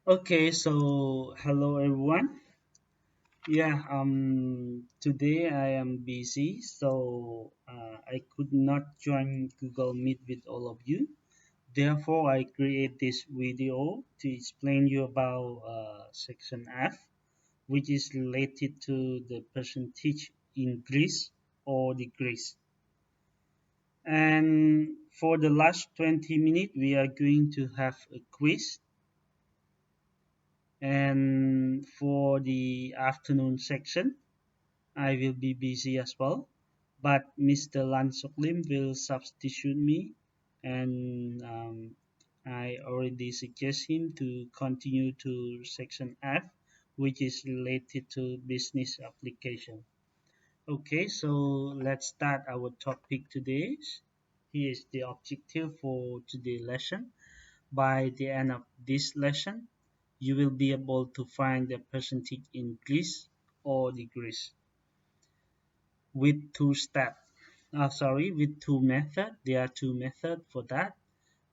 Okay, so hello everyone. Today I am busy, so I could not join Google Meet with all of you. Therefore, I create this video to explain you about section F, which is related to the percentage increase or decrease. And for the last 20 minutes, we are going to have a quiz. And for the afternoon section, I will be busy as well, but Mr. Lan Soklim will substitute me, and I already suggest him to continue to section F, which is related to business application. Okay, so let's start our topic today. Here is the objective for today's lesson. By the end of this lesson, you will be able to find the percentage increase or decrease with with two methods. There are two methods for that.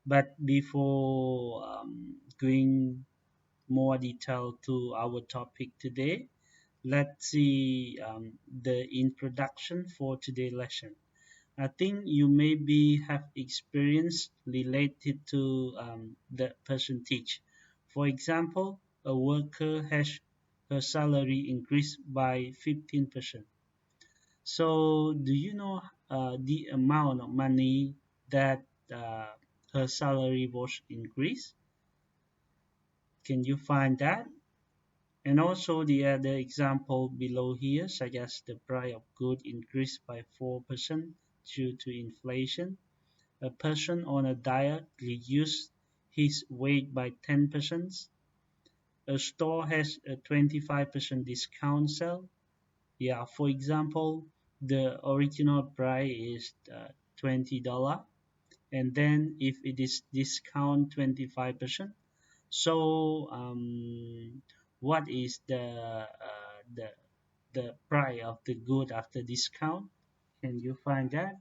But before going more detail to our topic today, let's see the introduction for today's lesson. I think you maybe have experience related to the percentage. For example, a worker has her salary increased by 15%. So, do you know the amount of money that uh, her salary was increased? Can you find that? And also the other example below here, such as the price of goods increased by 4% due to inflation. A person on a diet reduced his weight by 10%. A store has a 25% discount sale. Yeah, for example, the original price is $20, and then if it is discount 25%, so what is the price of the good after discount? Can you find that?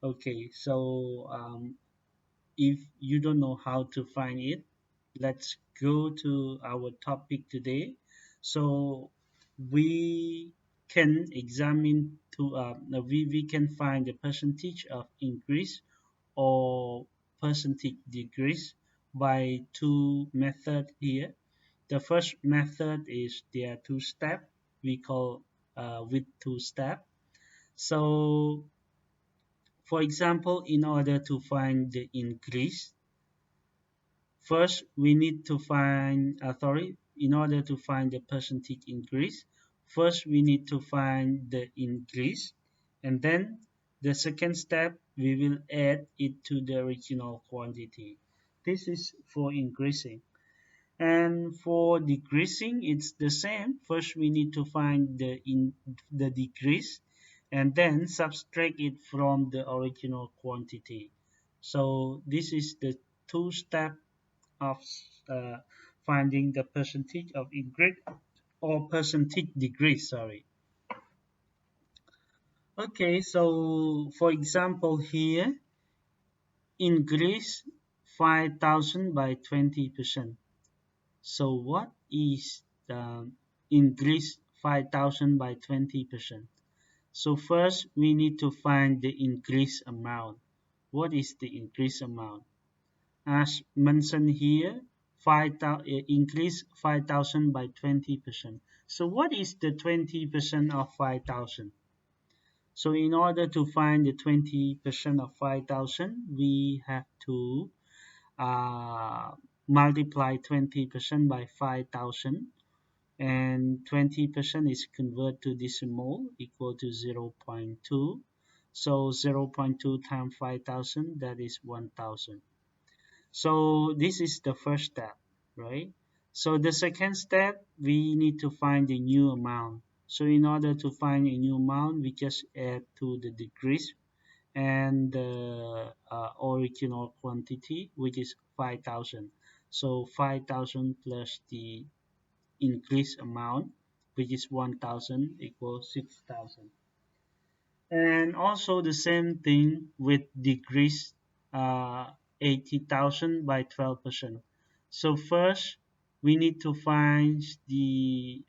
Okay, so if you don't know how to find it, let's go to our topic today. So we can examine we can find the percentage of increase or percentage decrease by two methods here. The first method is there are two step we call with two step. So for example, in order to find the increase, first, we need to in order to find the percentage increase, first we need to find the increase, and then the second step, we will add it to the original quantity. This is for increasing. And for decreasing, it's the same. First, we need to find the decrease, and then subtract it from the original quantity. So this is the two step of uh, finding the percentage of increase or percentage decrease, sorry. Okay, so for example here, increase 5,000 by 20%. So what is increase 5,000 by 20%? So first we need to find the increase amount. What is the increase amount? As mentioned here, increase 5,000 by 20%. So what is the 20% of 5,000? So in order to find the 20% of 5,000, we have to uh, multiply 20% by 5,000, and 20% is converted to decimal equal to 0.2. So 0.2 times 5,000, that is 1,000. So this is the first step, right? So the second step, we need to find the new amount. So in order to find a new amount, we just add to the decrease and the original quantity, which is 5,000. So 5,000 plus the increased amount, which is 1,000, equals 6,000. And also the same thing with decrease uh, 80,000 by 12%. So first we need to find the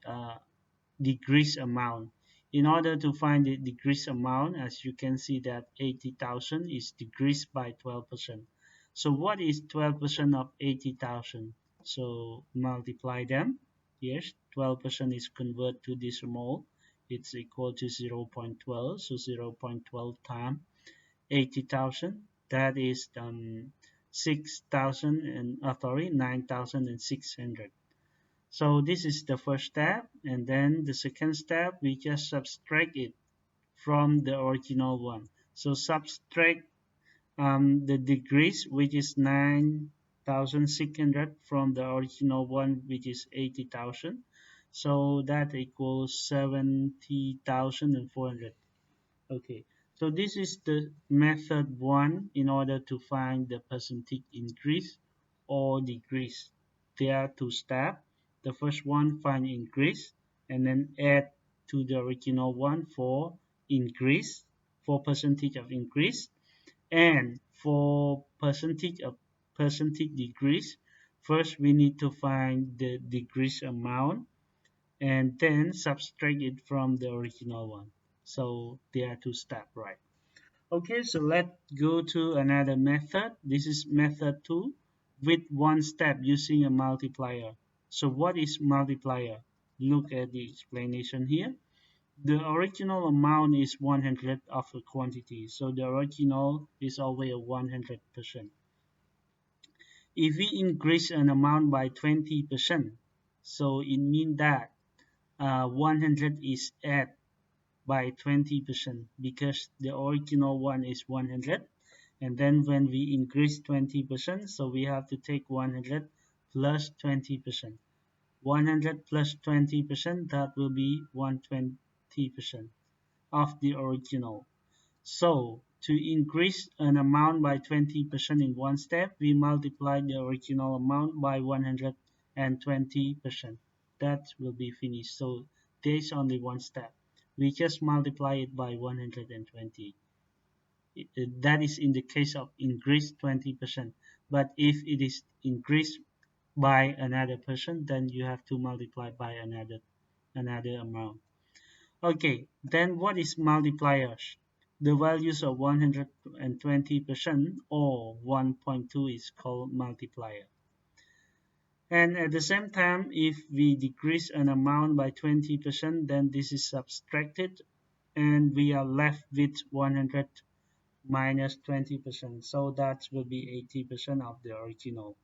decrease amount. In order to find the decrease amount, as you can see that 80,000 is decreased by 12%. So what is 12% of 80,000? So multiply them. Yes, 12% is converted to decimal. It's equal to 0.12. So 0.12 times 80,000. That is 6,000 and sorry 9,600. So this is the first step, and then the second step, we just subtract it from the original one. So subtract the degrees, which is 9,600 from the original one, which is 80,000. So that equals 70,400. Okay, so this is the method one in order to find the percentage increase or decrease. There are two steps. The first one, find increase, and then add to the original one for increase, for percentage of increase, and for percentage decrease. First, we need to find the decrease amount and then subtract it from the original one. So there are two steps, right? Okay, so let's go to another method. This is method 2 with one step using a multiplier. So what is multiplier? Look at the explanation here. The original amount is 100 of a quantity. So the original is always 100%. If we increase an amount by 20%, so it means that 100 is added by 20% because the original one is 100, and then when we increase 20%, so we have to take 100 plus 20%. 100 plus 20%, that will be 120% of the original. So to increase an amount by 20% in one step, we multiply the original amount by 120%. That will be finished. So there's only one step. We just multiply it by 120. That is in the case of increased 20%. But if it is increased by another person, then you have to multiply by another amount. Okay, then what is multipliers? The values of 120% or 1.2 is called multiplier. And at the same time, if we decrease an amount by 20%, then this is subtracted and we are left with 100 minus 20%. So that will be 80% of the original.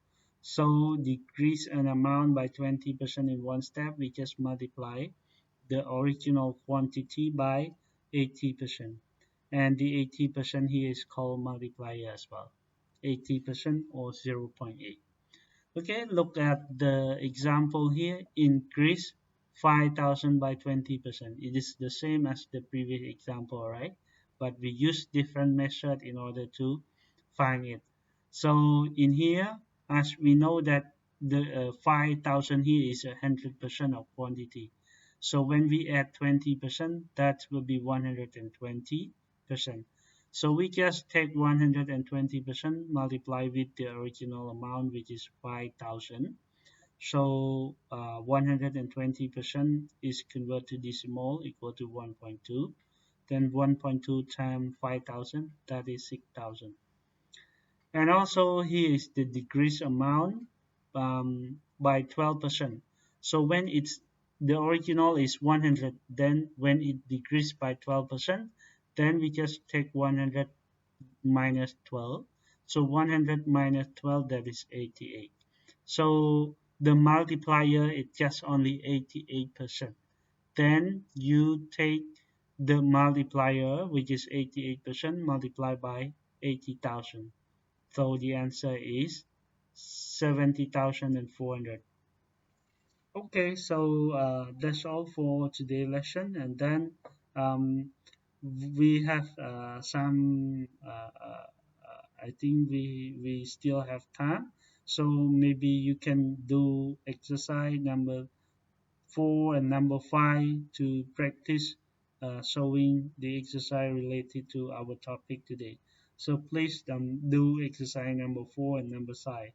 So decrease an amount by 20% in one step, we just multiply the original quantity by 80%. And the 80% here is called multiplier as well. 80% or 0.8. Okay, look at the example here. Increase 5,000 by 20%. It is the same as the previous example, right? But we use different method in order to find it. So in here, as we know that the 5,000 here is 100% of quantity. So when we add 20%, that will be 120%. So we just take 120% multiply with the original amount, which is 5,000. So 120% is converted to decimal equal to 1.2. Then 1.2 times 5,000, that is 6,000. And also here is the decrease amount by 12%. So when it's the original is 100, then when it decreased by 12%, then we just take 100 minus 12. So 100 minus 12, that is 88. So the multiplier is just only 88%. Then you take the multiplier, which is 88%, multiplied by 80,000. So the answer is 70,400. Okay, so that's all for today's lesson. And then um, we have some, I think we still have time. So maybe you can do exercise number 4 and number 5 to practice showing the exercise related to our topic today. So please do exercise number 4 and number 5.